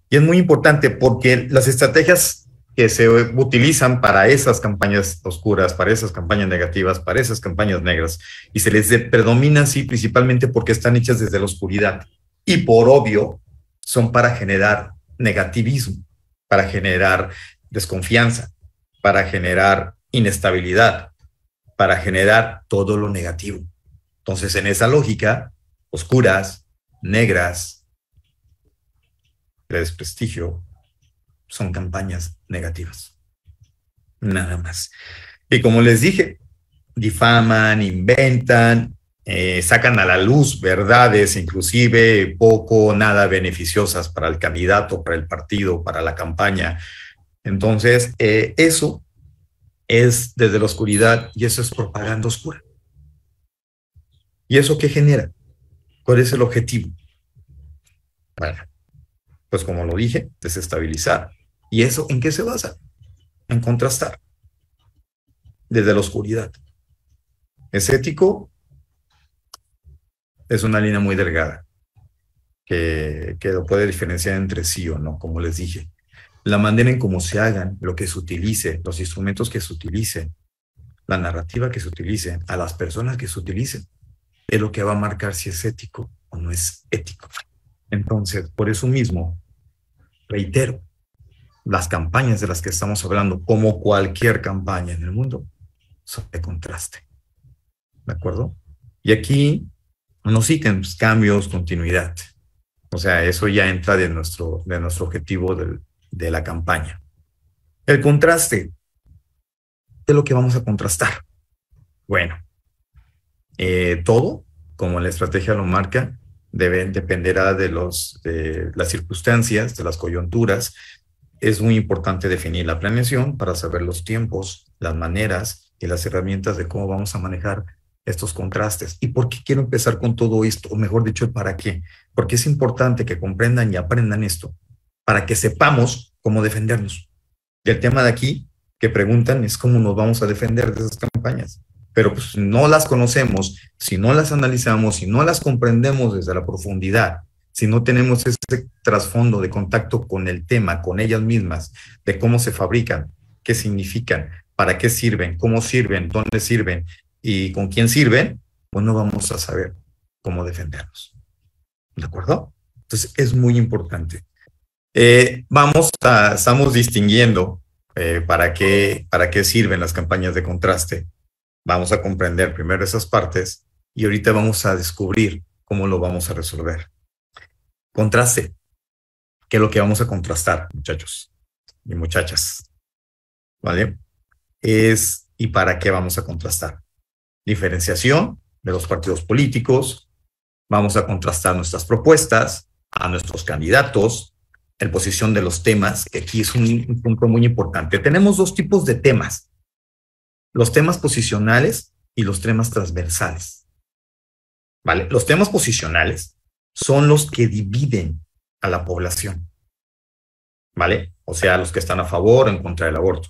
Y es muy importante porque las estrategias que se utilizan para esas campañas oscuras, para esas campañas negativas, para esas campañas negras, y se les predomina así principalmente porque están hechas desde la oscuridad. Y por obvio, son para generar negativismo, para generar desconfianza, para generar inestabilidad, para generar todo lo negativo. Entonces, en esa lógica, oscuras, negras, de desprestigio, son campañas negativas. Nada más. Y como les dije, difaman, inventan, sacan a la luz verdades, inclusive poco, nada beneficiosas para el candidato, para el partido, para la campaña. Entonces, eso es desde la oscuridad y eso es propaganda oscura. ¿Y eso qué genera? ¿Cuál es el objetivo? Bueno, pues como lo dije, desestabilizar. ¿Y eso en qué se basa? En contrastar desde la oscuridad. Es ético, es una línea muy delgada que lo puede diferenciar entre sí o no, como les dije. La manera en cómo se hagan, lo que se utilice, los instrumentos que se utilicen, la narrativa que se utilice, a las personas que se utilicen, es lo que va a marcar si es ético o no es ético. Entonces, por eso mismo, reitero, las campañas de las que estamos hablando, como cualquier campaña en el mundo, son de contraste. ¿De acuerdo? Y aquí unos ítems, cambios, continuidad. O sea, eso ya entra de nuestro objetivo de la campaña. El contraste, ¿qué es lo que vamos a contrastar? Bueno, todo, como la estrategia lo marca, dependerá de las circunstancias, de las coyunturas. Es muy importante definir la planeación para saber los tiempos, las maneras y las herramientas de cómo vamos a manejar estos contrastes. ¿Y por qué quiero empezar con todo esto? O mejor dicho, ¿para qué? Porque es importante que comprendan y aprendan esto, para que sepamos cómo defendernos. Y el tema de aquí que preguntan es cómo nos vamos a defender de esas campañas. Pero pues no las conocemos, si no las analizamos, si no las comprendemos desde la profundidad, si no tenemos ese trasfondo de contacto con el tema, con ellas mismas, de cómo se fabrican, qué significan, para qué sirven, cómo sirven, dónde sirven y con quién sirven, pues no vamos a saber cómo defendernos. ¿De acuerdo? Entonces es muy importante. Estamos distinguiendo para qué sirven las campañas de contraste. Vamos a comprender primero esas partes y ahorita vamos a descubrir cómo lo vamos a resolver. Contraste. ¿Qué es lo que vamos a contrastar, muchachos y muchachas? ¿Vale? ¿Y para qué vamos a contrastar? Diferenciación de los partidos políticos. Vamos a contrastar nuestras propuestas, a nuestros candidatos, en posición de los temas, que aquí es un punto muy importante. Tenemos dos tipos de temas. Los temas posicionales y los temas transversales. ¿Vale? Los temas posicionales son los que dividen a la población. ¿Vale? O sea, los que están a favor o en contra del aborto.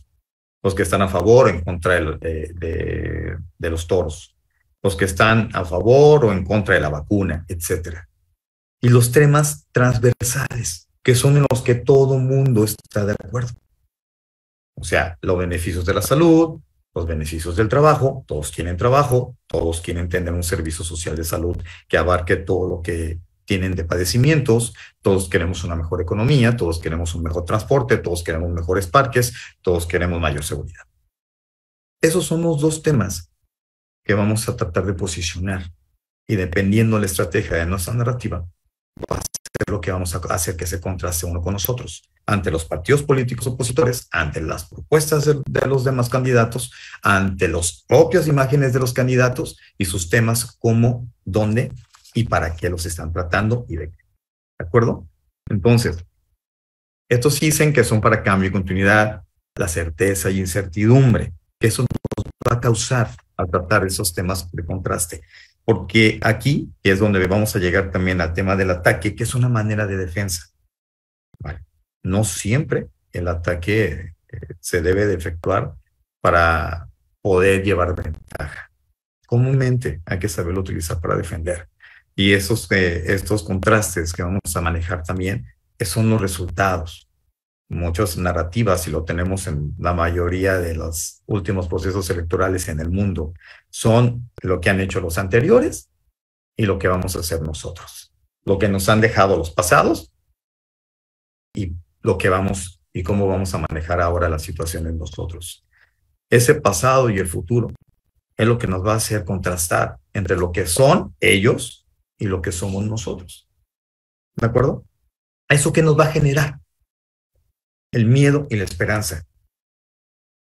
Los que están a favor o en contra de los toros. Los que están a favor o en contra de la vacuna, etc. Y los temas transversales, que son en los que todo mundo está de acuerdo. O sea, los beneficios de la salud, los beneficios del trabajo, todos quieren trabajo, todos quieren tener un servicio social de salud que abarque todo lo que tienen de padecimientos, todos queremos una mejor economía, todos queremos un mejor transporte, todos queremos mejores parques, todos queremos mayor seguridad. Esos son los dos temas que vamos a tratar de posicionar y dependiendo de la estrategia de nuestra narrativa, va a ser lo que vamos a hacer que se contraste uno con nosotros ante los partidos políticos opositores, ante las propuestas de los demás candidatos, ante las propias imágenes de los candidatos y sus temas, cómo, dónde y para qué los están tratando y de qué. ¿De acuerdo? Entonces, estos dicen que son para cambio y continuidad, la certeza y incertidumbre, que eso nos va a causar al tratar esos temas de contraste. Porque aquí es donde vamos a llegar también al tema del ataque, que es una manera de defensa. Vale. No siempre el ataque se debe de efectuar para poder llevar ventaja. Comúnmente hay que saberlo utilizar para defender. Y estos contrastes que vamos a manejar también son los resultados. Muchas narrativas, y lo tenemos en la mayoría de los últimos procesos electorales en el mundo, son lo que han hecho los anteriores y lo que vamos a hacer nosotros. Lo que nos han dejado los pasados y lo que vamos y cómo vamos a manejar ahora la situación en nosotros. Ese pasado y el futuro es lo que nos va a hacer contrastar entre lo que son ellos y lo que somos nosotros. ¿De acuerdo? ¿Eso qué nos va a generar? El miedo y la esperanza.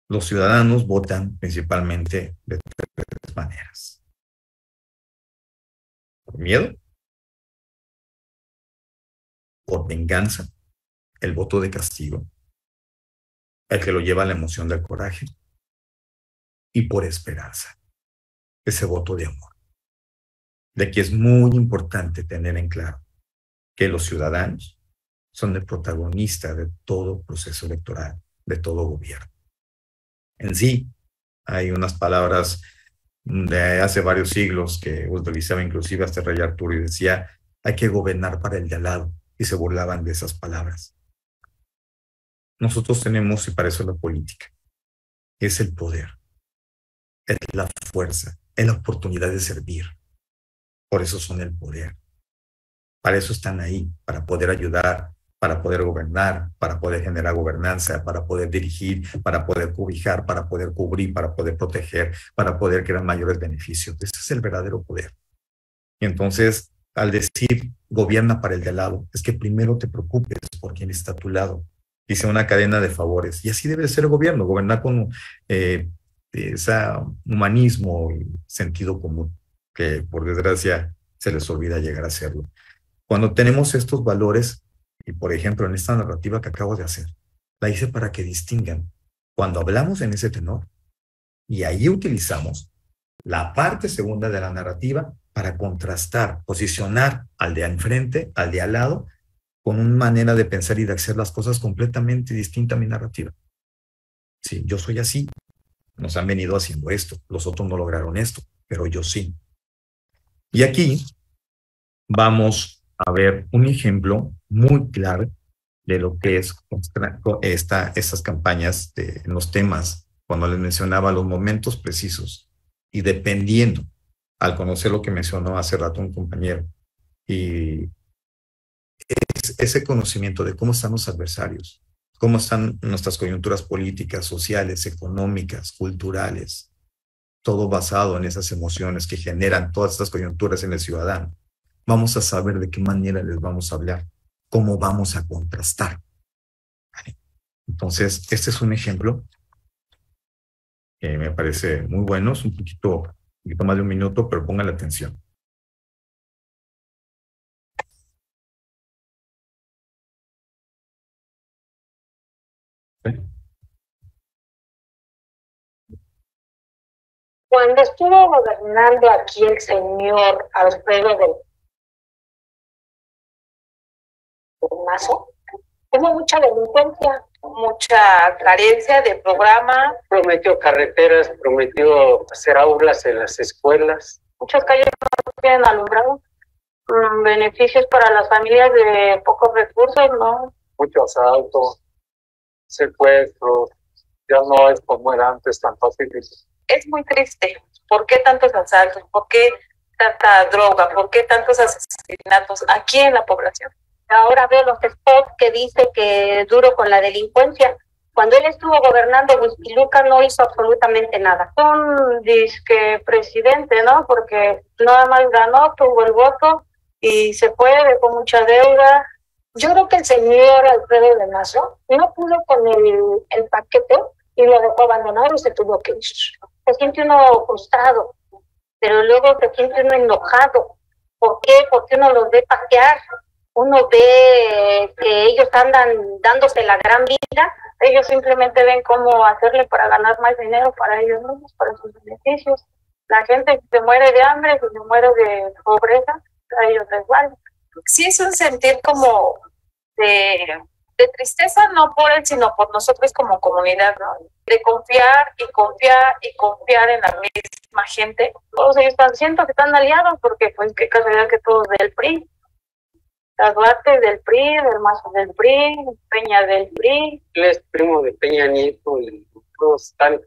Los ciudadanos votan principalmente de tres maneras. Por miedo, por venganza, el voto de castigo, el que lo lleva a la emoción del coraje, y por esperanza, ese voto de amor. De aquí es muy importante tener en claro que los ciudadanos son el protagonista de todo proceso electoral, de todo gobierno. En sí, hay unas palabras de hace varios siglos que utilizaba inclusive hasta Rey Arturo y decía, hay que gobernar para el de al lado, y se burlaban de esas palabras. Nosotros tenemos, y para eso es la política, es el poder, es la fuerza, es la oportunidad de servir. Por eso son el poder. Para eso están ahí, para poder ayudar, para poder gobernar, para poder generar gobernanza, para poder dirigir, para poder cobijar, para poder cubrir, para poder proteger, para poder crear mayores beneficios. Ese es el verdadero poder. Y entonces, al decir gobierna para el de al lado, es que primero te preocupes por quien está a tu lado. Dice una cadena de favores. Y así debe ser el gobierno, gobernar con ese humanismo y sentido común, que por desgracia se les olvida llegar a serlo. Cuando tenemos estos valores, y por ejemplo en esta narrativa que acabo de hacer, la hice para que distingan. Cuando hablamos en ese tenor, y ahí utilizamos la parte segunda de la narrativa para contrastar, posicionar al de enfrente, al de al lado, con una manera de pensar y de hacer las cosas completamente distinta a mi narrativa. Sí, yo soy así, nos han venido haciendo esto, los otros no lograron esto, pero yo sí. Y aquí vamos a ver un ejemplo muy claro de lo que es estas campañas de los temas, cuando les mencionaba los momentos precisos y dependiendo, al conocer lo que mencionó hace rato un compañero, y ese conocimiento de cómo están los adversarios, cómo están nuestras coyunturas políticas, sociales, económicas, culturales, todo basado en esas emociones que generan todas estas coyunturas en el ciudadano. Vamos a saber de qué manera les vamos a hablar, cómo vamos a contrastar. ¿Vale? Entonces, este es un ejemplo que me parece muy bueno, es un poquito más de un minuto, pero pongan la atención. ¿Sí? Cuando estuvo gobernando aquí el señor Alfredo del Mazo, hubo mucha delincuencia, mucha carencia de programa. Prometió carreteras, prometió hacer aulas en las escuelas. Muchas calles no tienen alumbrado, beneficios para las familias de pocos recursos, ¿no? Mucho asalto, secuestros, ya no es como era antes tan fácil. Es muy triste. ¿Por qué tantos asaltos? ¿Por qué tanta droga? ¿Por qué tantos asesinatos aquí en la población? Ahora veo los spots que dice que es duro con la delincuencia. Cuando él estuvo gobernando, Huixquiluca no hizo absolutamente nada. Un disque presidente, ¿no? Porque nada más ganó, tuvo el voto y se fue, dejó mucha deuda. Yo creo que el señor Alfredo del Mazo no pudo con el paquete y lo dejó abandonado y se tuvo que ir. Se siente uno frustrado, pero luego se siente uno enojado. ¿Por qué? Porque uno los ve pasear, uno ve que ellos andan dándose la gran vida, ellos simplemente ven cómo hacerle para ganar más dinero para ellos mismos, para sus beneficios. La gente se muere de hambre, se muere de pobreza, a ellos les vale. Sí es un sentir como de tristeza, no por él, sino por nosotros como comunidad, ¿no? De confiar y confiar y confiar en la misma gente. Todos ellos siento que están aliados porque pues qué casualidad que todos del PRI. Duarte del PRI, del Mazo del PRI, Peña del PRI. Él es primo de Peña Nieto y todos están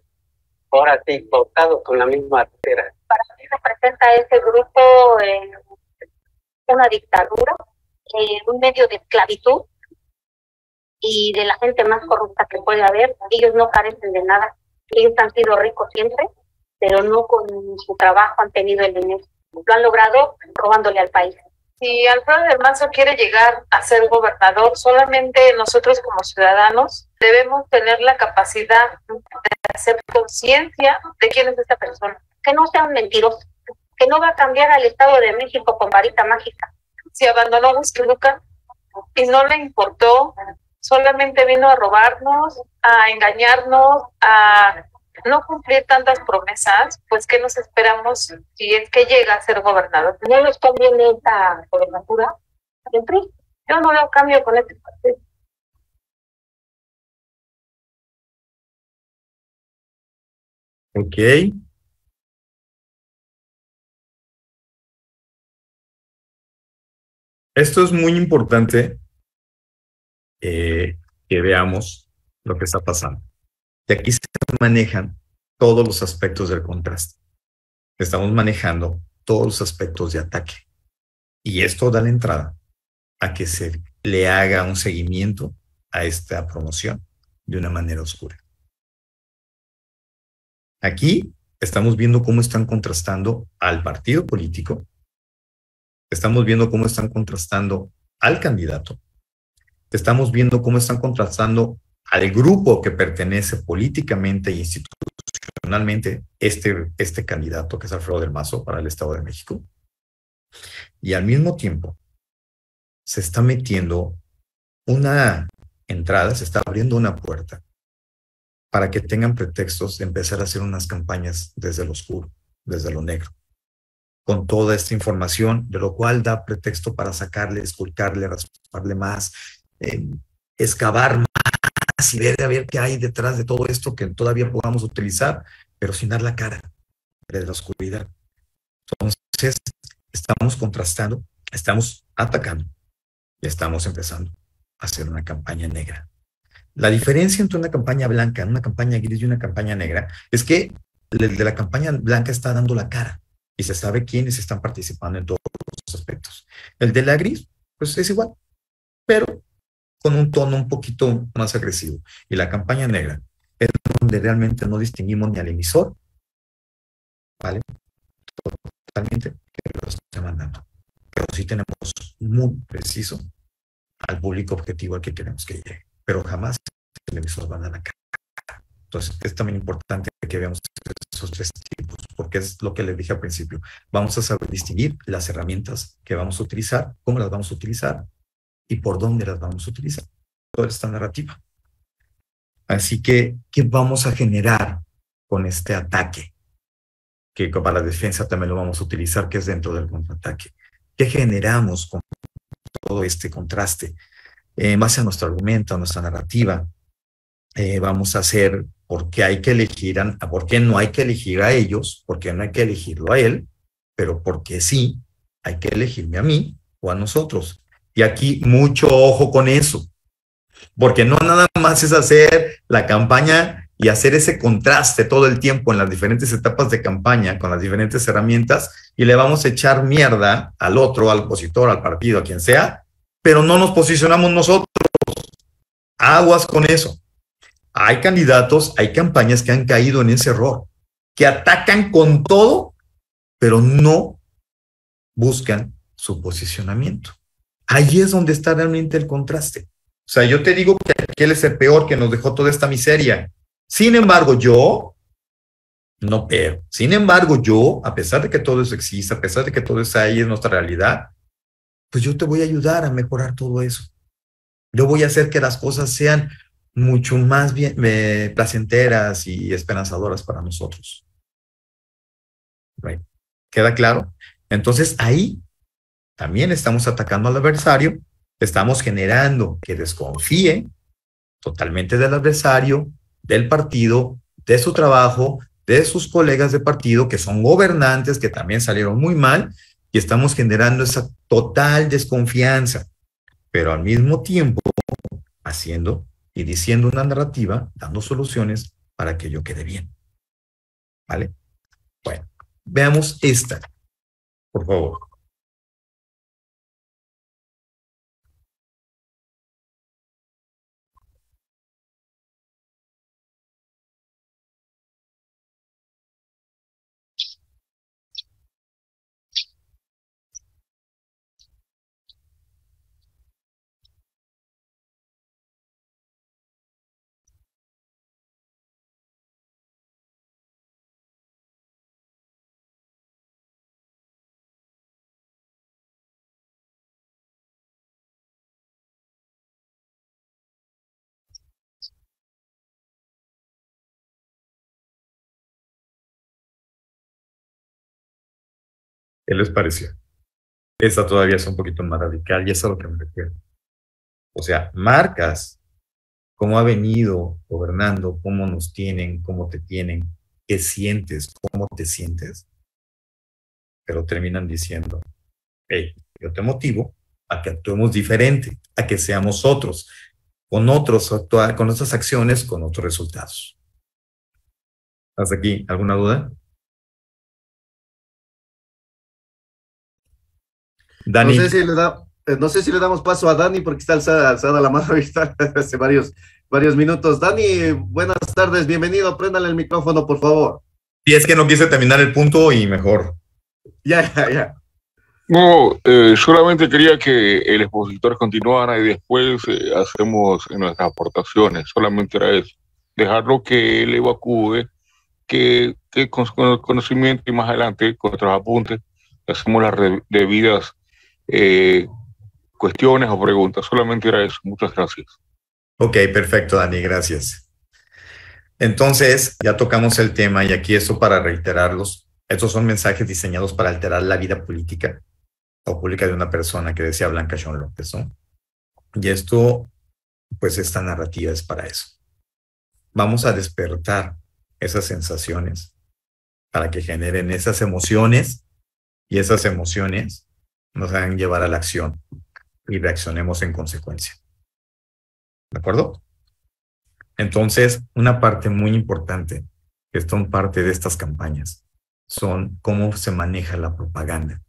ahora sí cortados con la misma artera. Para mí representa ese grupo una dictadura, un medio de esclavitud y de la gente más corrupta que puede haber. Ellos no carecen de nada. Ellos han sido ricos siempre, pero no con su trabajo han tenido el dinero. Lo han logrado robándole al país. Si Alfredo del Mazo quiere llegar a ser gobernador, solamente nosotros como ciudadanos debemos tener la capacidad de hacer conciencia de quién es esta persona. Que no sea un mentiroso, que no va a cambiar al Estado de México con varita mágica. Si abandonó Huixquilucan y no le importó, solamente vino a robarnos, a engañarnos, a no cumplir tantas promesas, pues ¿qué nos esperamos si es que llega a ser gobernador? ¿No les conviene esta gobernatura? Siempre. Yo no veo cambio con este partido. Ok. Esto es muy importante que veamos lo que está pasando. De aquí se manejan todos los aspectos del contraste. Estamos manejando todos los aspectos de ataque. Y esto da la entrada a que se le haga un seguimiento a esta promoción de una manera oscura. Aquí estamos viendo cómo están contrastando al partido político, estamos viendo cómo están contrastando al candidato, estamos viendo cómo están contrastando al grupo que pertenece políticamente e institucionalmente este candidato que es Alfredo del Mazo para el Estado de México. Y al mismo tiempo se está metiendo una entrada, se está abriendo una puerta para que tengan pretextos de empezar a hacer unas campañas desde lo oscuro, desde lo negro, con toda esta información, de lo cual da pretexto para sacarle, esculcarle, rasparle más, excavar más y ver a ver qué hay detrás de todo esto que todavía podamos utilizar, pero sin dar la cara de la oscuridad. Entonces, estamos contrastando, estamos atacando y estamos empezando a hacer una campaña negra. La diferencia entre una campaña blanca, una campaña gris y una campaña negra es que el de la campaña blanca está dando la cara y se sabe quiénes están participando en todos los aspectos. El de la gris, pues es igual, pero con un tono un poquito más agresivo. Y la campaña negra es donde realmente no distinguimos ni al emisor, ¿vale? Totalmente, que lo está mandando. Pero sí tenemos muy preciso al público objetivo al que queremos que llegue. Pero jamás el emisor va a dar la cara. Entonces, es también importante que veamos esos tres tipos, porque es lo que les dije al principio. Vamos a saber distinguir las herramientas que vamos a utilizar, cómo las vamos a utilizar y por dónde las vamos a utilizar. Toda esta narrativa. Así que, ¿qué vamos a generar con este ataque? Que para la defensa también lo vamos a utilizar, que es dentro del contraataque. ¿Qué generamos con todo este contraste? En base a nuestro argumento, a nuestra narrativa, vamos a hacer por qué hay que elegir, por qué no hay que elegir a ellos, por qué no hay que elegirlo a él, pero por qué sí hay que elegirme a mí o a nosotros. Y aquí mucho ojo con eso, porque no nada más es hacer la campaña y hacer ese contraste todo el tiempo en las diferentes etapas de campaña con las diferentes herramientas y le vamos a echar mierda al otro, al opositor, al partido, a quien sea, pero no nos posicionamos nosotros. Aguas con eso. Hay candidatos, hay campañas que han caído en ese error, que atacan con todo, pero no buscan su posicionamiento. Ahí es donde está realmente el contraste. O sea, yo te digo que aquel es el peor que nos dejó toda esta miseria. Sin embargo, sin embargo, yo, a pesar de que todo eso existe, a pesar de que todo eso ahí es nuestra realidad, pues yo te voy a ayudar a mejorar todo eso. Yo voy a hacer que las cosas sean mucho más bien, placenteras y esperanzadoras para nosotros. Right. ¿Queda claro? Entonces ahí también estamos atacando al adversario, estamos generando que desconfíe totalmente del adversario, del partido, de su trabajo, de sus colegas de partido que son gobernantes, que también salieron muy mal, y estamos generando esa total desconfianza. pero al mismo tiempo haciendo y diciendo una narrativa, dando soluciones para que yo quede bien. ¿Vale? Bueno, veamos esta, por favor. ¿Qué les pareció? Esta todavía es un poquito más radical y es a lo que me refiero. O sea, marcas cómo ha venido gobernando, cómo nos tienen, cómo te tienen, qué sientes, cómo te sientes, pero terminan diciendo, hey, yo te motivo a que actuemos diferente, a que seamos otros, con otras acciones, con otros resultados. ¿Hasta aquí? ¿Alguna duda? Dani. No sé si le damos paso a Dani porque está alzada la mano ahorita hace varios minutos. Dani, buenas tardes, bienvenido. Préndale el micrófono, por favor. Y es que no quise terminar el punto y mejor. Ya. No, solamente quería que el expositor continuara y después hacemos nuestras aportaciones. Solamente era eso. Dejarlo que él evacúe, que con su conocimiento y más adelante, con otros apuntes, hacemos las debidas cuestiones o preguntas. Solamente era eso. Muchas gracias. Ok, perfecto, Dani, gracias. Entonces, ya tocamos el tema y aquí esto para reiterarlos. Estos son mensajes diseñados para alterar la vida política o pública de una persona, que decía Blanca Shawn López, ¿no? Y esto, pues esta narrativa es para eso. Vamos a despertar esas sensaciones para que generen esas emociones y esas emociones nos hagan llevar a la acción y reaccionemos en consecuencia. ¿De acuerdo? Entonces, una parte muy importante que son parte de estas campañas son cómo se maneja la propaganda.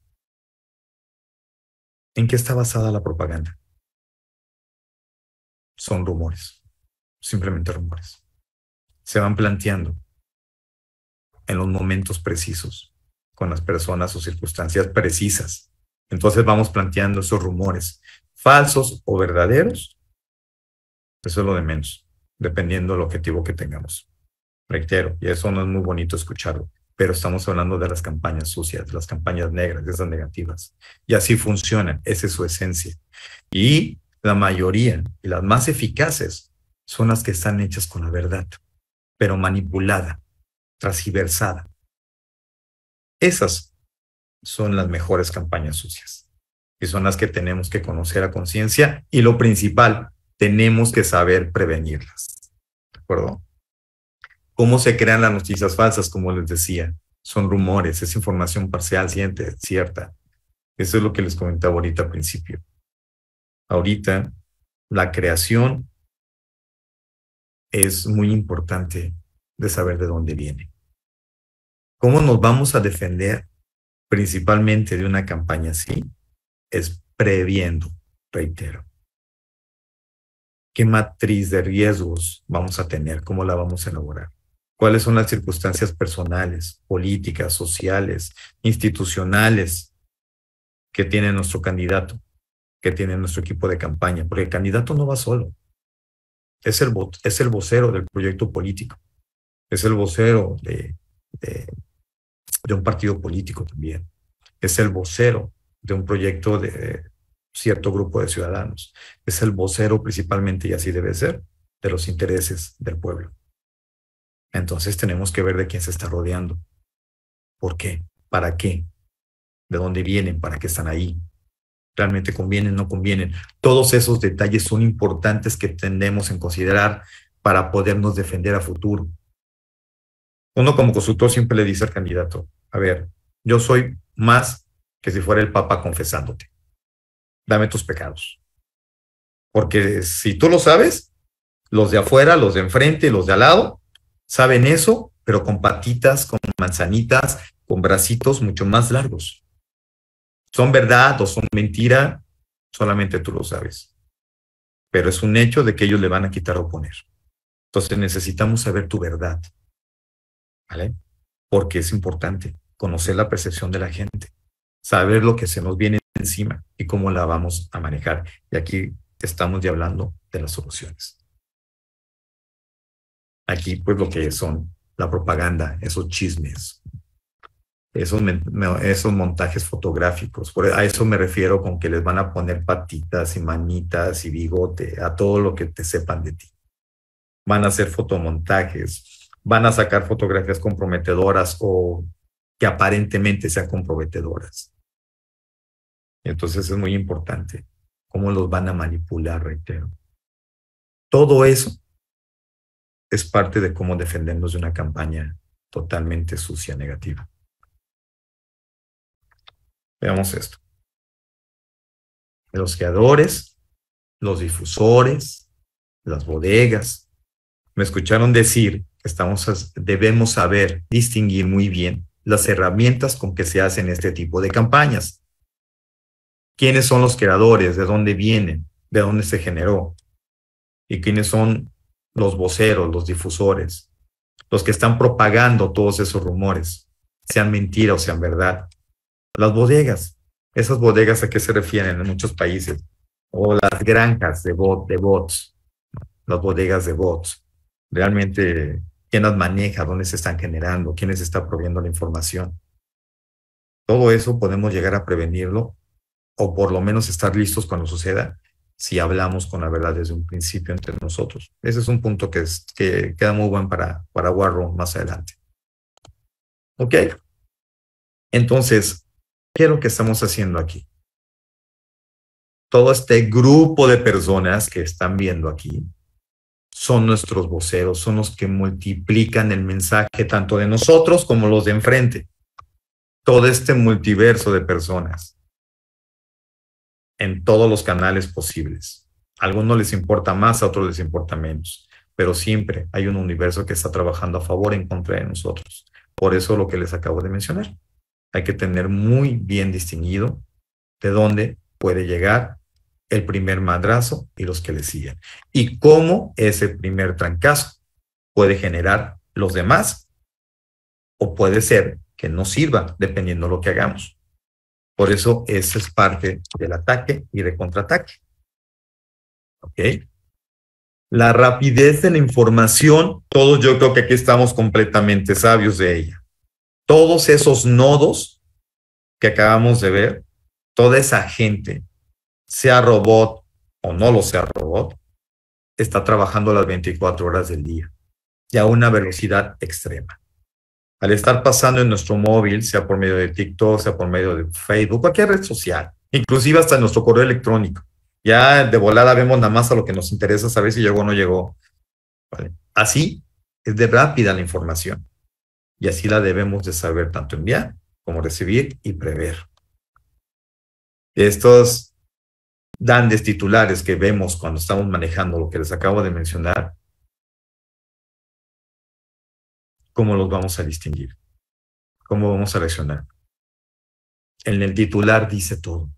¿En qué está basada la propaganda? Son rumores, simplemente rumores. Se van planteando en los momentos precisos, con las personas o circunstancias precisas. Entonces vamos planteando esos rumores, falsos o verdaderos. Eso es lo de menos, dependiendo del objetivo que tengamos. Reitero, y eso no es muy bonito escucharlo, pero estamos hablando de las campañas sucias, de las campañas negras, de esas negativas. Y así funcionan, esa es su esencia. Y la mayoría, y las más eficaces, son las que están hechas con la verdad, pero manipulada, transgiversada. Esas son las mejores campañas sucias. Y son las que tenemos que conocer a conciencia. Y lo principal, tenemos que saber prevenirlas. ¿De acuerdo? ¿Cómo se crean las noticias falsas? Como les decía, son rumores, es información parcial, cierta. Eso es lo que les comentaba ahorita al principio. Ahorita, la creación es muy importante de saber de dónde viene. ¿Cómo nos vamos a defender principalmente de una campaña así? Es previendo, reitero. ¿Qué matriz de riesgos vamos a tener? ¿Cómo la vamos a elaborar? ¿Cuáles son las circunstancias personales, políticas, sociales, institucionales que tiene nuestro candidato, que tiene nuestro equipo de campaña? Porque el candidato no va solo. Es el vocero del proyecto político. Es el vocero de un partido político también. Es el vocero de un proyecto de cierto grupo de ciudadanos. Es el vocero principalmente, y así debe ser, de los intereses del pueblo. Entonces tenemos que ver de quién se está rodeando. ¿Por qué? ¿Para qué? ¿De dónde vienen? ¿Para qué están ahí? ¿Realmente convienen? ¿No convienen? Todos esos detalles son importantes que tenemos en considerar para podernos defender a futuro. Uno como consultor siempre le dice al candidato, a ver, yo soy más que si fuera el Papa confesándote. Dame tus pecados. Porque si tú lo sabes, los de afuera, los de enfrente, los de al lado, saben eso, pero con patitas, con manzanitas, con bracitos mucho más largos. ¿Son verdad o son mentira? Solamente tú lo sabes. Pero es un hecho de que ellos le van a quitar o poner. Entonces necesitamos saber tu verdad, ¿vale? Porque es importante conocer la percepción de la gente, saber lo que se nos viene encima y cómo la vamos a manejar. Y aquí estamos ya hablando de las soluciones. Aquí, pues, lo que son la propaganda, esos chismes, esos montajes fotográficos. A eso me refiero con que les van a poner patitas y manitas y bigote, a todo lo que te sepan de ti. Van a hacer fotomontajes, van a sacar fotografías comprometedoras o que aparentemente sean comprometedoras. Entonces es muy importante cómo los van a manipular, reitero. Todo eso es parte de cómo defendernos de una campaña totalmente sucia, negativa. Veamos esto. Los creadores, los difusores, las bodegas, me escucharon decir que debemos saber distinguir muy bien las herramientas con que se hacen este tipo de campañas. ¿Quiénes son los creadores? ¿De dónde vienen? ¿De dónde se generó? ¿Y quiénes son los voceros, los difusores? Los que están propagando todos esos rumores, sean mentira o sean verdad. Las bodegas. ¿Esas bodegas a qué se refieren en muchos países? O las granjas de bots. Las bodegas de bots. Realmente, ¿quién las maneja? ¿Dónde se están generando? ¿Quién les está proveyendo la información? Todo eso podemos llegar a prevenirlo o por lo menos estar listos cuando suceda si hablamos con la verdad desde un principio entre nosotros. Ese es un punto que queda muy bueno para War Room más adelante. ¿Ok? Entonces, ¿qué es lo que estamos haciendo aquí? Todo este grupo de personas que están viendo aquí son nuestros voceros, son los que multiplican el mensaje tanto de nosotros como los de enfrente. Todo este multiverso de personas en todos los canales posibles. A algunos les importa más, a otros les importa menos, pero siempre hay un universo que está trabajando a favor en contra de nosotros. Por eso lo que les acabo de mencionar. Hay que tener muy bien distinguido de dónde puede llegar el primer madrazo y los que le siguen. Y cómo ese primer trancazo puede generar los demás o puede ser que no sirva dependiendo de lo que hagamos. Por eso esa es parte del ataque y de contraataque. ¿Ok? La rapidez de la información, todos yo creo que aquí estamos completamente sabios de ella. Todos esos nodos que acabamos de ver, toda esa gente, sea robot o no lo sea robot, está trabajando las 24 horas del día y a una velocidad extrema. Al estar pasando en nuestro móvil, sea por medio de TikTok, sea por medio de Facebook, cualquier red social, inclusive hasta en nuestro correo electrónico. Ya de volada vemos nada más a lo que nos interesa saber si llegó o no llegó. ¿Vale? Así es de rápida la información y así la debemos de saber tanto enviar como recibir y prever. Estos grandes titulares que vemos cuando estamos manejando lo que les acabo de mencionar, ¿cómo los vamos a distinguir? ¿Cómo vamos a reaccionar? En el titular dice todo.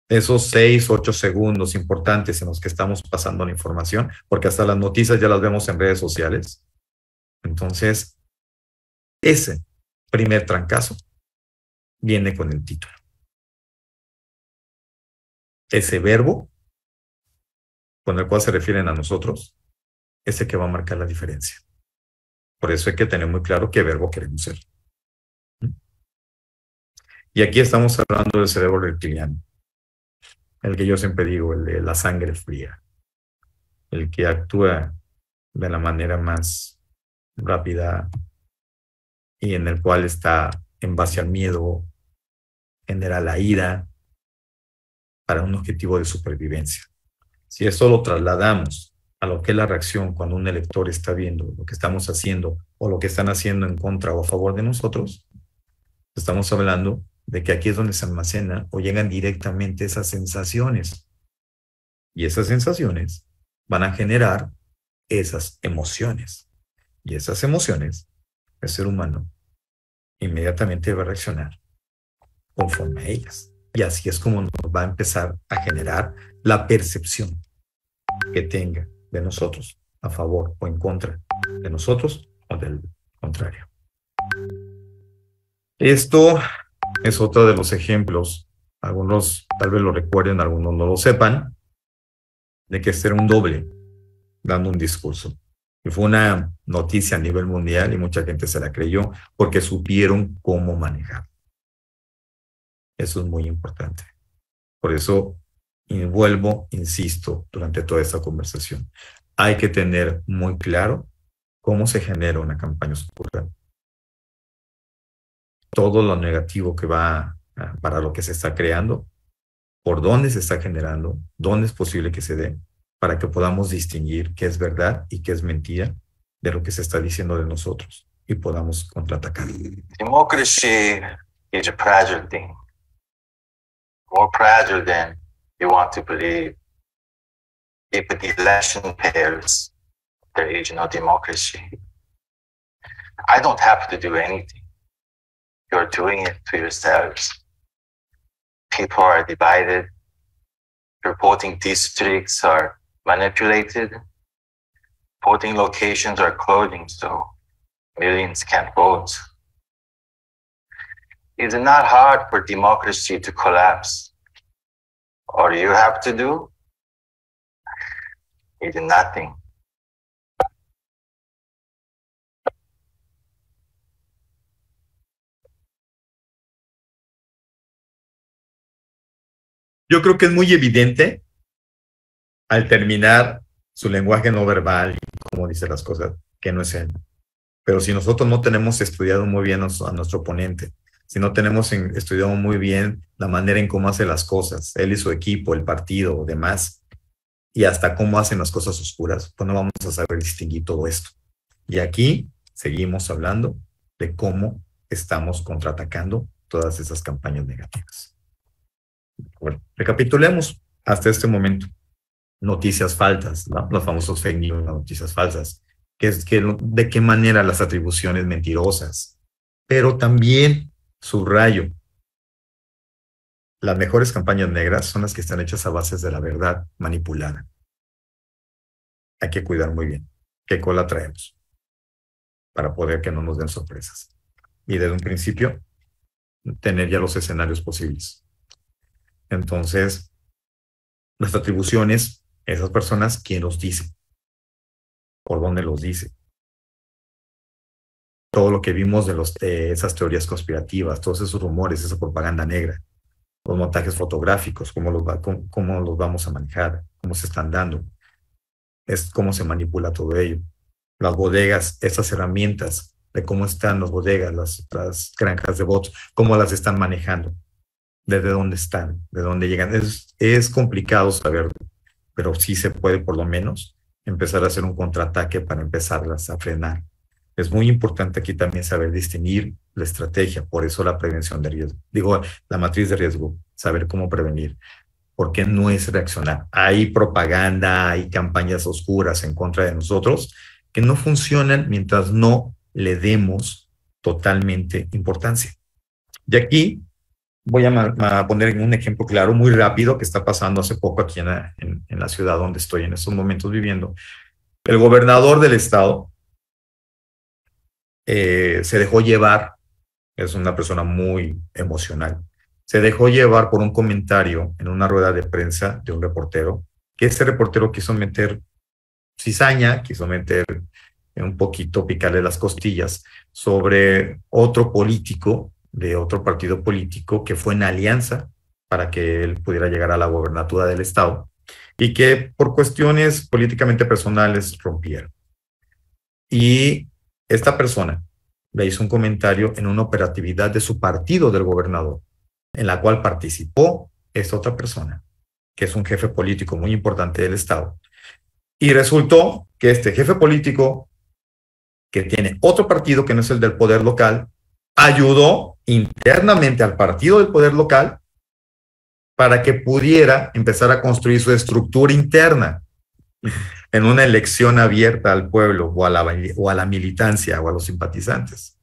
Esos 6, 8 segundos importantes en los que estamos pasando la información, porque hasta las noticias ya las vemos en redes sociales. Entonces, ese primer trancazo viene con el título. Ese verbo con el cual se refieren a nosotros, ese que va a marcar la diferencia. Por eso hay que tener muy claro qué verbo queremos ser. Y aquí estamos hablando del cerebro reptiliano, el que yo siempre digo, el de la sangre fría, el que actúa de la manera más rápida y en el cual está en base al miedo, genera la ira para un objetivo de supervivencia. Si esto lo trasladamos a lo que es la reacción cuando un elector está viendo lo que estamos haciendo o lo que están haciendo en contra o a favor de nosotros, estamos hablando de que aquí es donde se almacenan o llegan directamente esas sensaciones Y esas sensaciones van a generar esas emociones. Y esas emociones, el ser humano inmediatamente va a reaccionar conforme a ellas. Y así es como nos va a empezar a generar la percepción que tenga de nosotros, a favor o en contra de nosotros o del contrario. Esto es otro de los ejemplos, algunos tal vez lo recuerden, algunos no lo sepan, de que ser un doble dando un discurso. Y fue una noticia a nivel mundial y mucha gente se la creyó porque supieron cómo manejar. Eso es muy importante. Por eso vuelvo, insisto, durante toda esta conversación. Hay que tener muy claro cómo se genera una campaña oscura. Todo lo negativo que va para lo que se está creando, por dónde se está generando, dónde es posible que se dé, para que podamos distinguir qué es verdad y qué es mentira de lo que se está diciendo de nosotros y podamos contraatacar. Democracy is a fragile thing. More fragile than you want to believe. If the election fails, there is no democracy. I don't have to do anything. You're doing it to yourselves. People are divided. Your voting districts are manipulated. Voting locations are closing, so millions can't vote. It's not hard for democracy to collapse. All you have to do is nothing. Yo creo que es muy evidente al terminar su lenguaje no verbal y cómo dice las cosas, que no es él. Pero si nosotros no tenemos estudiado muy bien a nuestro oponente, si no tenemos estudiado muy bien la manera en cómo hace las cosas, él y su equipo, el partido, demás, y hasta cómo hacen las cosas oscuras, pues no vamos a saber distinguir todo esto. Y aquí seguimos hablando de cómo estamos contraatacando todas esas campañas negativas. Bueno, recapitulemos hasta este momento. Noticias falsas, ¿no? Los famosos fake news, las noticias falsas. ¿De qué manera las atribuciones mentirosas? Pero también, subrayo, las mejores campañas negras son las que están hechas a bases de la verdad manipulada. Hay que cuidar muy bien qué cola traemos para poder que no nos den sorpresas. Y desde un principio, tener ya los escenarios posibles. Entonces, las atribuciones, esas personas, ¿quién los dice? ¿Por dónde los dice? Todo lo que vimos de esas teorías conspirativas, todos esos rumores, esa propaganda negra, los montajes fotográficos, cómo los vamos a manejar, cómo se están dando, cómo se manipula todo ello. Las bodegas, esas herramientas de cómo están las bodegas, las granjas de bots, cómo las están manejando. ¿Desde dónde están? ¿De dónde llegan? Es complicado saberlo, pero sí se puede por lo menos empezar a hacer un contraataque para empezarlas a frenar. Es muy importante aquí también saber distinguir la estrategia, por eso la prevención de riesgo. Digo, la matriz de riesgo, saber cómo prevenir, porque no es reaccionar. Hay propaganda, hay campañas oscuras en contra de nosotros que no funcionan mientras no le demos totalmente importancia. Y aquí voy a poner un ejemplo claro, muy rápido, que está pasando hace poco aquí en la ciudad donde estoy en estos momentos viviendo. El gobernador del estado se dejó llevar, es una persona muy emocional, se dejó llevar por un comentario en una rueda de prensa de un reportero, que ese reportero quiso meter cizaña, quiso meter un poquito, picarle las costillas sobre otro político de otro partido político que fue en alianza para que él pudiera llegar a la gobernatura del estado y que por cuestiones políticamente personales rompieron. Y esta persona le hizo un comentario en una operatividad de su partido del gobernador, en la cual participó esta otra persona, que es un jefe político muy importante del estado. Y resultó que este jefe político, que tiene otro partido que no es el del poder local, ayudó internamente al partido del poder local para que pudiera empezar a construir su estructura interna en una elección abierta al pueblo o a la militancia o a los simpatizantes.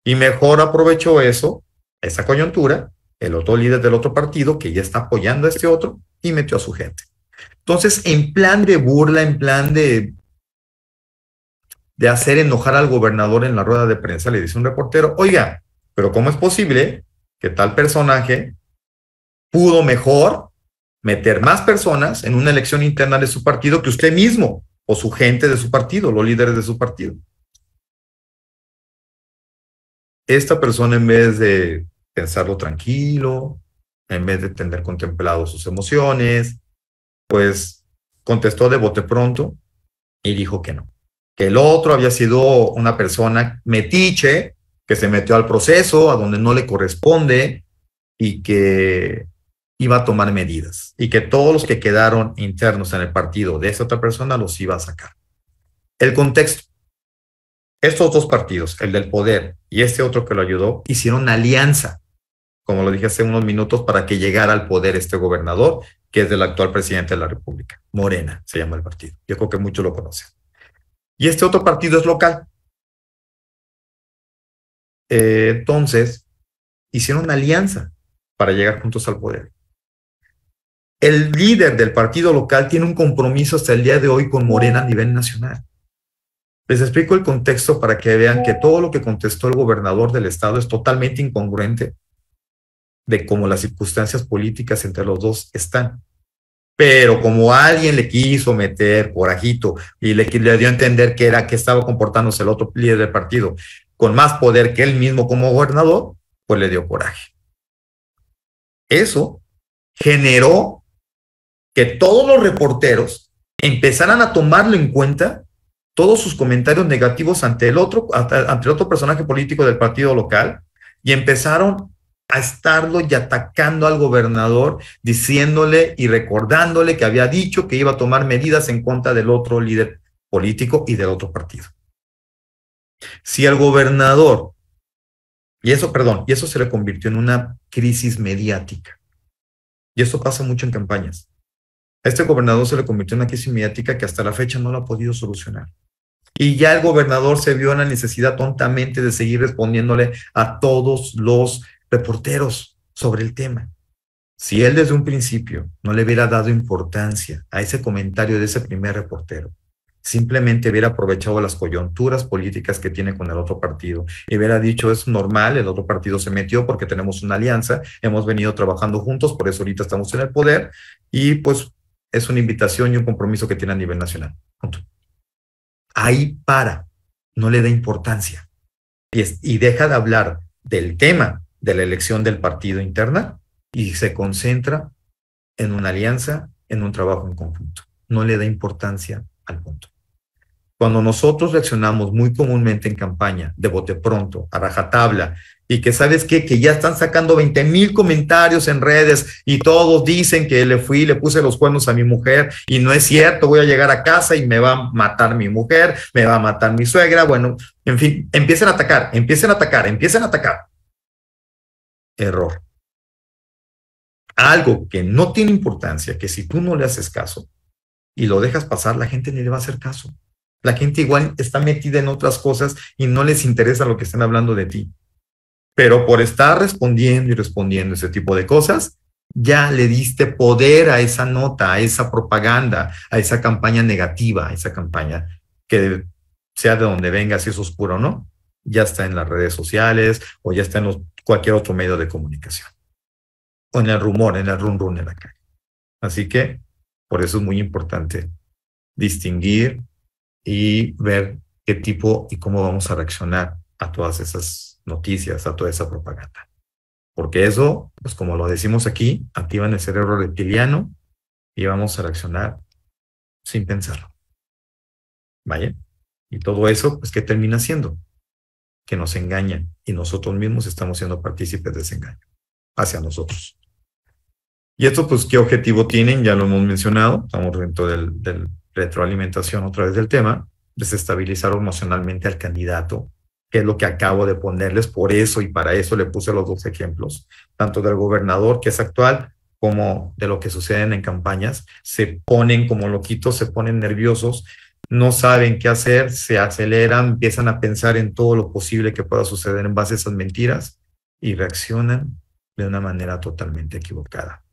Y mejor aprovechó eso, esa coyuntura, el otro líder del otro partido que ya está apoyando a este otro y metió a su gente. Entonces, en plan de burla, en plan de hacer enojar al gobernador en la rueda de prensa, le dice un reportero, oiga, pero ¿cómo es posible que tal personaje pudo mejor meter más personas en una elección interna de su partido que usted mismo o su gente de su partido, los líderes de su partido? Esta persona, en vez de pensarlo tranquilo, en vez de tener contemplado sus emociones, pues contestó de bote pronto y dijo que no, que el otro había sido una persona metiche, que se metió al proceso a donde no le corresponde y que iba a tomar medidas y que todos los que quedaron internos en el partido de esa otra persona los iba a sacar. El contexto: estos dos partidos, el del poder y este otro que lo ayudó, hicieron alianza, como lo dije hace unos minutos, para que llegara al poder este gobernador, que es del actual presidente de la República. Morena se llama el partido. Yo creo que muchos lo conocen. Y este otro partido es local. Entonces, hicieron una alianza para llegar juntos al poder. El líder del partido local tiene un compromiso hasta el día de hoy con Morena a nivel nacional. Les explico el contexto para que vean que todo lo que contestó el gobernador del estado es totalmente incongruente de cómo las circunstancias políticas entre los dos están. Pero como alguien le quiso meter corajito y le dio a entender que estaba comportándose el otro líder del partido con más poder que él mismo como gobernador, pues le dio coraje. Eso generó que todos los reporteros empezaran a tomarlo en cuenta, todos sus comentarios negativos ante el otro personaje político del partido local, y empezaron a estarlo y atacando al gobernador, diciéndole y recordándole que había dicho que iba a tomar medidas en contra del otro líder político y del otro partido. Si el gobernador, y eso se le convirtió en una crisis mediática, y eso pasa mucho en campañas. A este gobernador se le convirtió en una crisis mediática que hasta la fecha no lo ha podido solucionar. Y ya el gobernador se vio en la necesidad tontamente de seguir respondiéndole a todos los reporteros sobre el tema. Si él desde un principio no le hubiera dado importancia a ese comentario de ese primer reportero, simplemente hubiera aprovechado las coyunturas políticas que tiene con el otro partido y hubiera dicho, es normal, el otro partido se metió porque tenemos una alianza, hemos venido trabajando juntos, por eso ahorita estamos en el poder, y pues es una invitación y un compromiso que tiene a nivel nacional. Punto. Ahí no le da importancia y deja de hablar del tema de la elección del partido interna y se concentra en una alianza, en un trabajo en conjunto. No le da importancia al punto. Cuando nosotros reaccionamos muy comúnmente en campaña, de bote pronto, a rajatabla, y que ¿sabes qué? Que ya están sacando 20,000 comentarios en redes y todos dicen que le puse los cuernos a mi mujer y no es cierto, voy a llegar a casa y me va a matar mi mujer, me va a matar mi suegra, bueno, en fin, empiecen a atacar. Error. Algo que no tiene importancia, que si tú no le haces caso y lo dejas pasar, la gente ni le va a hacer caso. La gente igual está metida en otras cosas y no les interesa lo que están hablando de ti. Pero por estar respondiendo ese tipo de cosas, ya le diste poder a esa nota, a esa propaganda, a esa campaña negativa, a esa campaña que sea de donde venga, si es oscuro o no, ya está en las redes sociales o ya está en cualquier otro medio de comunicación. O en el rumor, en el run en la calle. Así que por eso es muy importante distinguir y ver qué tipo y cómo vamos a reaccionar a todas esas noticias, a toda esa propaganda. Porque eso, pues como lo decimos aquí, activan el cerebro reptiliano y vamos a reaccionar sin pensarlo. ¿Vaya? Y todo eso, pues, ¿qué termina siendo? Que nos engañan y nosotros mismos estamos siendo partícipes de ese engaño hacia nosotros. Y esto, pues, ¿qué objetivo tienen? Ya lo hemos mencionado, estamos dentro del retroalimentación otra vez del tema, desestabilizar emocionalmente al candidato, que es lo que acabo de ponerles, por eso y para eso le puse los dos ejemplos, tanto del gobernador, que es actual, como de lo que sucede en campañas, se ponen como loquitos, se ponen nerviosos, no saben qué hacer, se aceleran, empiezan a pensar en todo lo posible que pueda suceder en base a esas mentiras y reaccionan de una manera totalmente equivocada.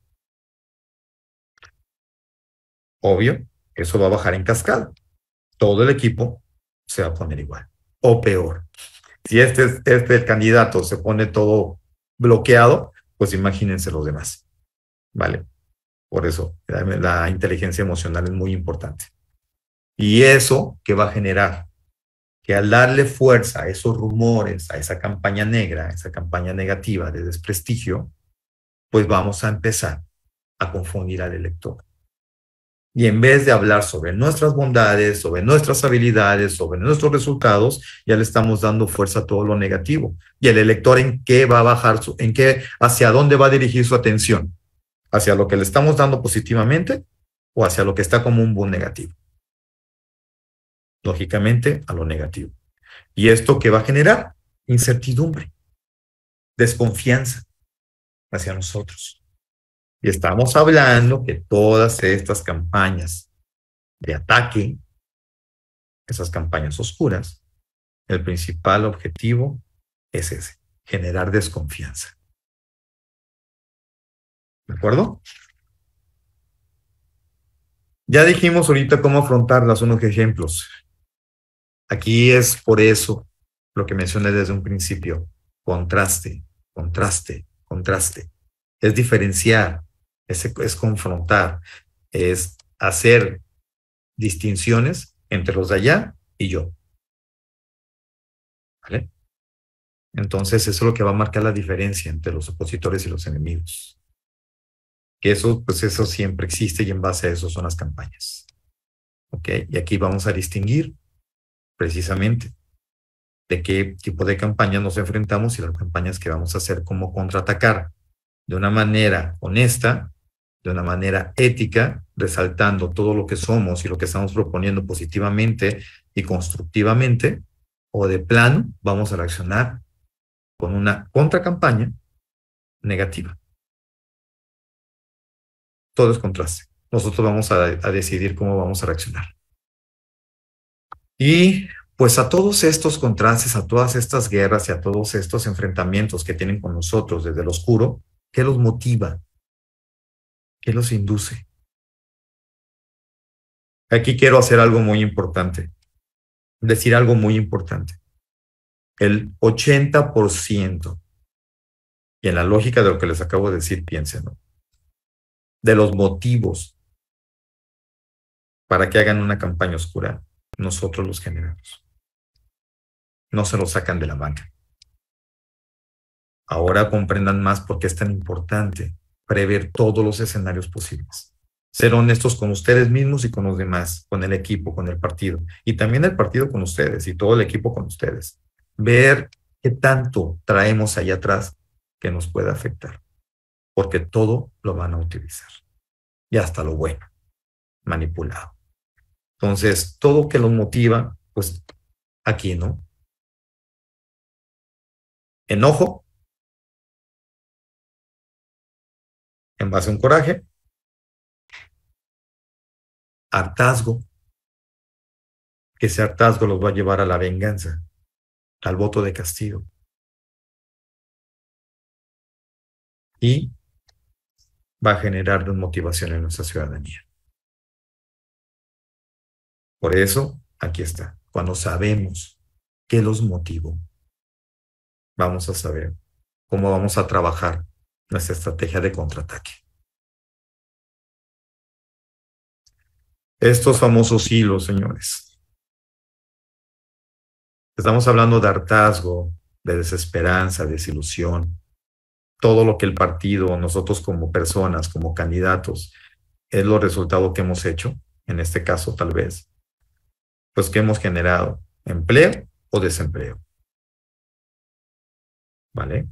Obvio, eso va a bajar en cascada. Todo el equipo se va a poner igual o peor. Si el candidato se pone todo bloqueado, pues imagínense los demás. ¿Vale? Por eso la inteligencia emocional es muy importante. Y eso que va a generar que al darle fuerza a esos rumores, a esa campaña negra, a esa campaña negativa de desprestigio, pues vamos a empezar a confundir al elector. Y en vez de hablar sobre nuestras bondades, sobre nuestras habilidades, sobre nuestros resultados, ya le estamos dando fuerza a todo lo negativo. Y el elector en qué va a bajar, hacia dónde va a dirigir su atención. ¿Hacia lo que le estamos dando positivamente o hacia lo que está como un boom negativo? Lógicamente, a lo negativo. ¿Y esto qué va a generar? Incertidumbre, desconfianza hacia nosotros. Y estamos hablando que todas estas campañas de ataque, esas campañas oscuras, el principal objetivo es ese, generar desconfianza. ¿De acuerdo? Ya dijimos ahorita cómo afrontarlas, unos ejemplos. Aquí es por eso lo que mencioné desde un principio. Contraste, contraste, contraste. Es diferenciar, es confrontar, es hacer distinciones entre los de allá y yo. ¿Vale? Entonces eso es lo que va a marcar la diferencia entre los opositores y los enemigos. Que eso, pues eso siempre existe y en base a eso son las campañas. ¿Ok? Y aquí vamos a distinguir precisamente de qué tipo de campañas nos enfrentamos y las campañas que vamos a hacer, como contraatacar de una manera honesta, de una manera ética, resaltando todo lo que somos y lo que estamos proponiendo positivamente y constructivamente, o de plano vamos a reaccionar con una contracampaña negativa. Todo es contraste. Nosotros vamos a decidir cómo vamos a reaccionar. Y pues a todos estos contrastes, a todas estas guerras y a todos estos enfrentamientos que tienen con nosotros desde el oscuro, ¿qué los motiva? ¿Qué los induce? Aquí quiero hacer algo muy importante, decir algo muy importante. El 80%, y en la lógica de lo que les acabo de decir, piénsenlo, de los motivos para que hagan una campaña oscura, nosotros los generamos. No se los sacan de la manga. Ahora comprendan más por qué es tan importante prever todos los escenarios posibles. Ser honestos con ustedes mismos y con los demás, con el equipo, con el partido. Y también el partido con ustedes y todo el equipo con ustedes. Ver qué tanto traemos allá atrás que nos pueda afectar. Porque todo lo van a utilizar. Y hasta lo bueno, manipulado. Entonces, todo que los motiva, pues aquí, ¿no? Enojo, en base a un coraje, hartazgo, que ese hartazgo los va a llevar a la venganza, al voto de castigo. Y va a generar desmotivación en nuestra ciudadanía. Por eso, aquí está. Cuando sabemos qué los motivó, vamos a saber cómo vamos a trabajar nuestra estrategia de contraataque. Estos famosos hilos, señores. Estamos hablando de hartazgo, de desesperanza, desilusión. Todo lo que el partido, nosotros como personas, como candidatos, es los resultados que hemos hecho, en este caso tal vez, pues que hemos generado empleo o desempleo. ¿Vale?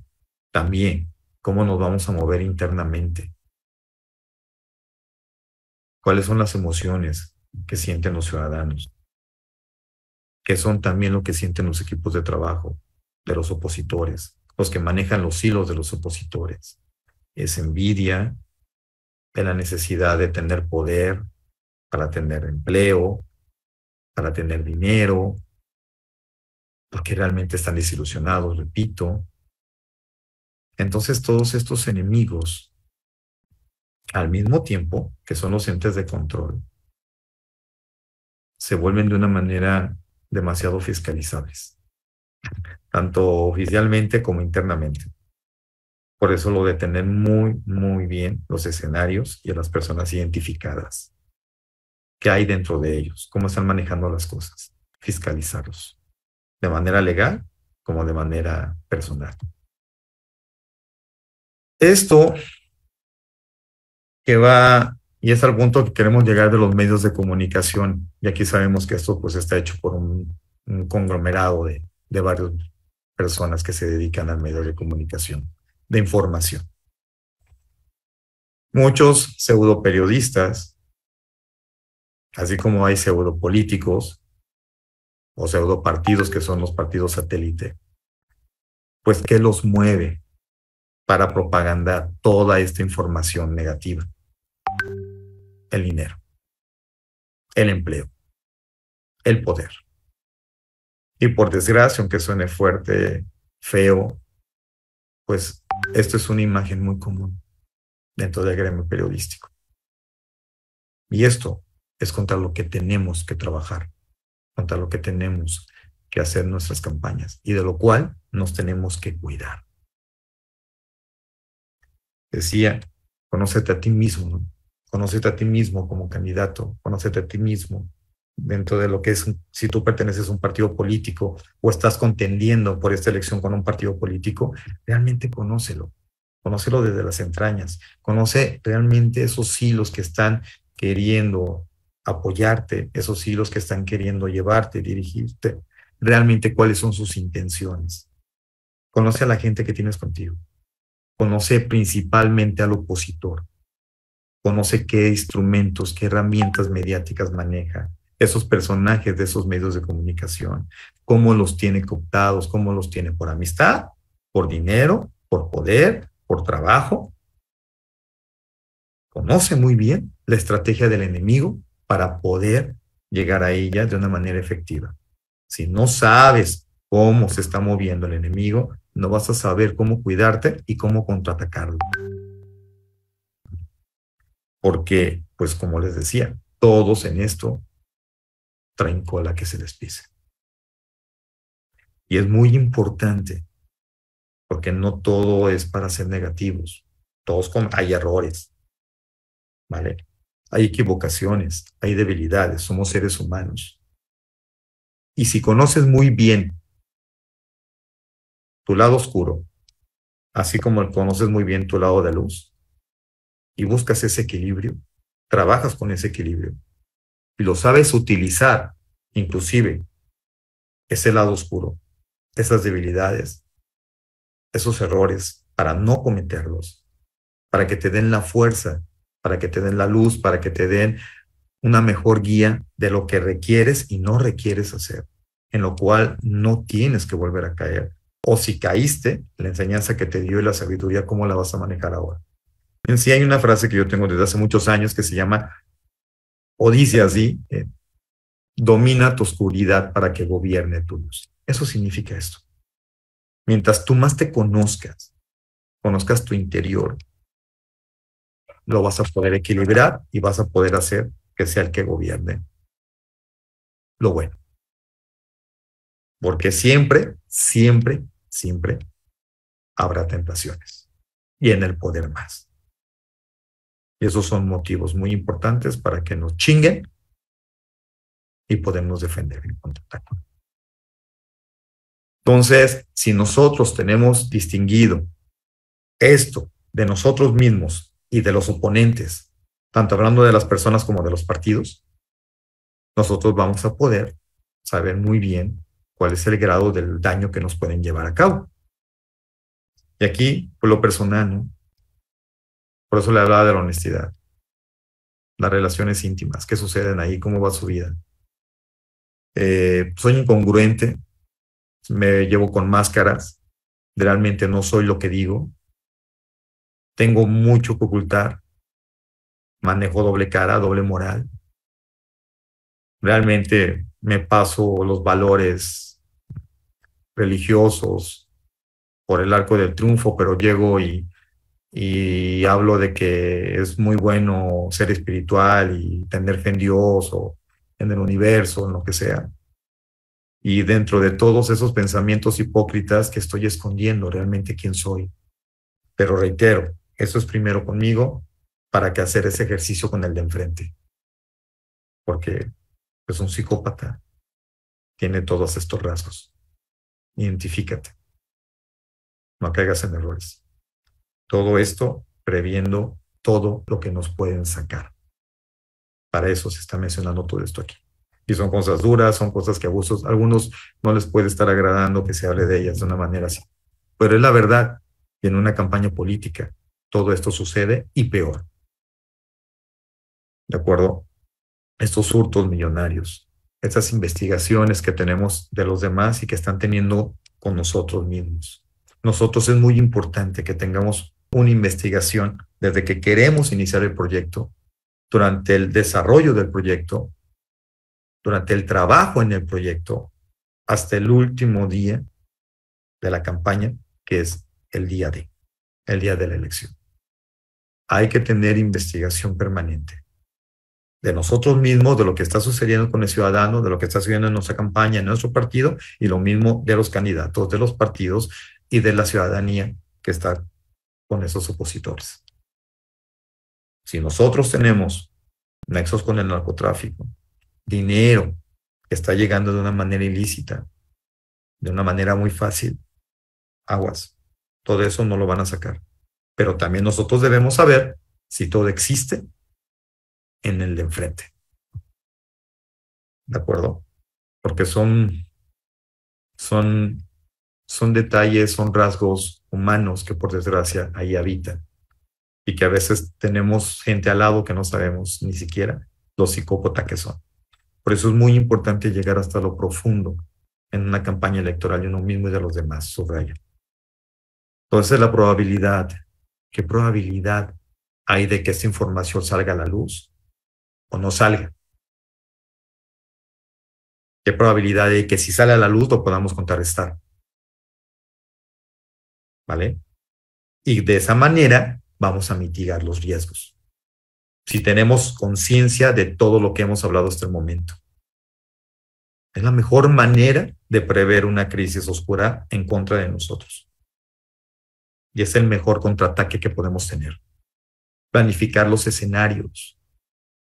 También, ¿cómo nos vamos a mover internamente? ¿Cuáles son las emociones que sienten los ciudadanos? ¿Qué son también lo que sienten los equipos de trabajo de los opositores? Los que manejan los hilos de los opositores. ¿Es envidia? de la necesidad de tener poder para tener empleo, para tener dinero, porque realmente están desilusionados, repito. Entonces todos estos enemigos, al mismo tiempo que son los entes de control, se vuelven de una manera demasiado fiscalizables, tanto oficialmente como internamente. Por eso lo de tener muy, muy bien los escenarios y a las personas identificadas. ¿Qué hay dentro de ellos? ¿Cómo están manejando las cosas? Fiscalizarlos. De manera legal como de manera personal. Esto que va, y es al punto que queremos llegar de los medios de comunicación, y aquí sabemos que esto pues está hecho por un conglomerado de varias personas que se dedican al medio de comunicación, de información. Muchos pseudoperiodistas, así como hay pseudopolíticos o pseudopartidos que son los partidos satélite, pues ¿qué los mueve para propagandar toda esta información negativa? El dinero, el empleo, el poder. Y por desgracia, aunque suene fuerte, feo, pues esto es una imagen muy común dentro del gremio periodístico. Y esto es contra lo que tenemos que trabajar, contra lo que tenemos que hacer nuestras campañas y de lo cual nos tenemos que cuidar. Decía, conócete a ti mismo, ¿no? Conócete a ti mismo como candidato, conócete a ti mismo dentro de lo que es, si tú perteneces a un partido político o estás contendiendo por esta elección con un partido político, realmente conócelo desde las entrañas, conoce realmente esos hilos que están queriendo apoyarte, esos hilos que están queriendo llevarte, dirigirte, realmente cuáles son sus intenciones. Conoce a la gente que tienes contigo, conoce principalmente al opositor, conoce qué instrumentos, qué herramientas mediáticas maneja, esos personajes de esos medios de comunicación, cómo los tiene cooptados, cómo los tiene por amistad, por dinero, por poder, por trabajo. Conoce muy bien la estrategia del enemigo para poder llegar a ella de una manera efectiva. Si no sabes cómo se está moviendo el enemigo, no vas a saber cómo cuidarte y cómo contraatacarlo. Porque, pues como les decía, todos en esto traen cola que se les pise. Y es muy importante, porque no todo es para ser negativos. Hay errores, ¿vale? Hay equivocaciones, hay debilidades, somos seres humanos. Y si conoces muy bien tu lado oscuro, así como conoces muy bien tu lado de luz, y buscas ese equilibrio, trabajas con ese equilibrio, y lo sabes utilizar, inclusive ese lado oscuro, esas debilidades, esos errores, para no cometerlos, para que te den la fuerza, para que te den la luz, para que te den una mejor guía de lo que requieres y no requieres hacer, en lo cual no tienes que volver a caer. O si caíste, la enseñanza que te dio y la sabiduría, ¿cómo la vas a manejar ahora? En sí hay una frase que yo tengo desde hace muchos años que se llama, o dice así, domina tu oscuridad para que gobierne tu luz. Eso significa esto. Mientras tú más te conozcas tu interior, lo vas a poder equilibrar y vas a poder hacer que sea el que gobierne lo bueno. Porque siempre, siempre, siempre habrá tentaciones. Y en el poder más. Y esos son motivos muy importantes para que nos chinguen y podemos defender en contraataque. Entonces, si nosotros tenemos distinguido esto de nosotros mismos y de los oponentes, tanto hablando de las personas como de los partidos, nosotros vamos a poder saber muy bien cuál es el grado del daño que nos pueden llevar a cabo. Y aquí, por lo personal, ¿no? Por eso le hablaba de la honestidad. Las relaciones íntimas, qué suceden ahí, cómo va su vida. Soy incongruente, me llevo con máscaras, realmente no soy lo que digo, tengo mucho que ocultar, manejo doble cara, doble moral. Realmente me paso los valores religiosos por el arco del triunfo, pero llego y hablo de que es muy bueno ser espiritual y tener fe en Dios o en el universo, en lo que sea. Y dentro de todos esos pensamientos hipócritas que estoy escondiendo realmente quién soy. Pero reitero, eso es primero conmigo para que hacer ese ejercicio con el de enfrente. Porque es un psicópata. Tiene todos estos rasgos. Identifícate. No caigas en errores. Todo esto previendo todo lo que nos pueden sacar. Para eso se está mencionando todo esto aquí. Y son cosas duras, son cosas que a algunos no les puede estar agradando que se hable de ellas de una manera así. Pero es la verdad. Y en una campaña política todo esto sucede y peor. ¿De acuerdo? Estos hurtos millonarios, estas investigaciones que tenemos de los demás y que están teniendo con nosotros mismos. Nosotros es muy importante que tengamos una investigación desde que queremos iniciar el proyecto, durante el desarrollo del proyecto, durante el trabajo en el proyecto, hasta el último día de la campaña, que es el día de la elección. Hay que tener investigación permanente de nosotros mismos, de lo que está sucediendo con el ciudadano, de lo que está sucediendo en nuestra campaña, en nuestro partido, y lo mismo de los candidatos, de los partidos y de la ciudadanía que está con esos opositores. Si nosotros tenemos nexos con el narcotráfico, dinero que está llegando de una manera ilícita, de una manera muy fácil, aguas, todo eso no lo van a sacar. Pero también nosotros debemos saber si todo existe en el de enfrente. ¿De acuerdo? Porque son detalles, son rasgos humanos que por desgracia ahí habitan. Y que a veces tenemos gente al lado que no sabemos ni siquiera los psicópatas que son. Por eso es muy importante llegar hasta lo profundo en una campaña electoral de uno mismo y de los demás, subraya. Entonces la probabilidad, ¿qué probabilidad hay de que esta información salga a la luz o no salga? ¿Qué probabilidad hay de que si sale a la luz lo podamos contrarrestar? ¿Vale? Y de esa manera vamos a mitigar los riesgos. Si tenemos conciencia de todo lo que hemos hablado hasta el momento. Es la mejor manera de prever una crisis oscura en contra de nosotros. Y es el mejor contraataque que podemos tener. Planificar los escenarios.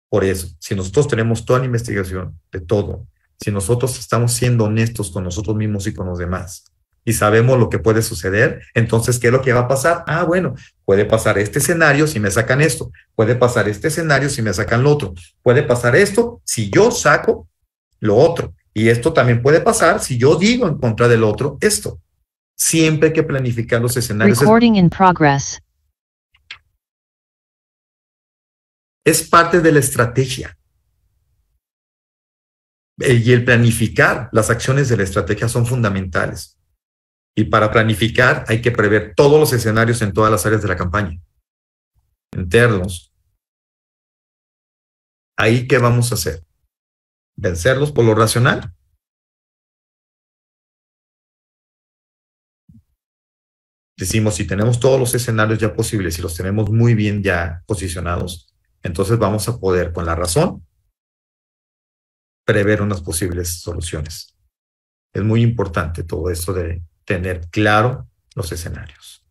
Por eso, si nosotros tenemos toda la investigación de todo, si nosotros estamos siendo honestos con nosotros mismos y con los demás, y sabemos lo que puede suceder, entonces, ¿qué es lo que va a pasar? Ah, bueno, puede pasar este escenario si me sacan esto, puede pasar este escenario si me sacan lo otro, puede pasar esto si yo saco lo otro, y esto también puede pasar si yo digo en contra del otro esto. Siempre hay que planificar los escenarios. Recording in progress. Es parte de la estrategia. Y el planificar las acciones de la estrategia son fundamentales. Y para planificar hay que prever todos los escenarios en todas las áreas de la campaña. Internos. ¿Ahí qué vamos a hacer? ¿Vencerlos por lo racional? Decimos, si tenemos todos los escenarios ya posibles y los tenemos muy bien ya posicionados, entonces vamos a poder, con la razón, prever unas posibles soluciones. Es muy importante todo esto de tener claro los escenarios.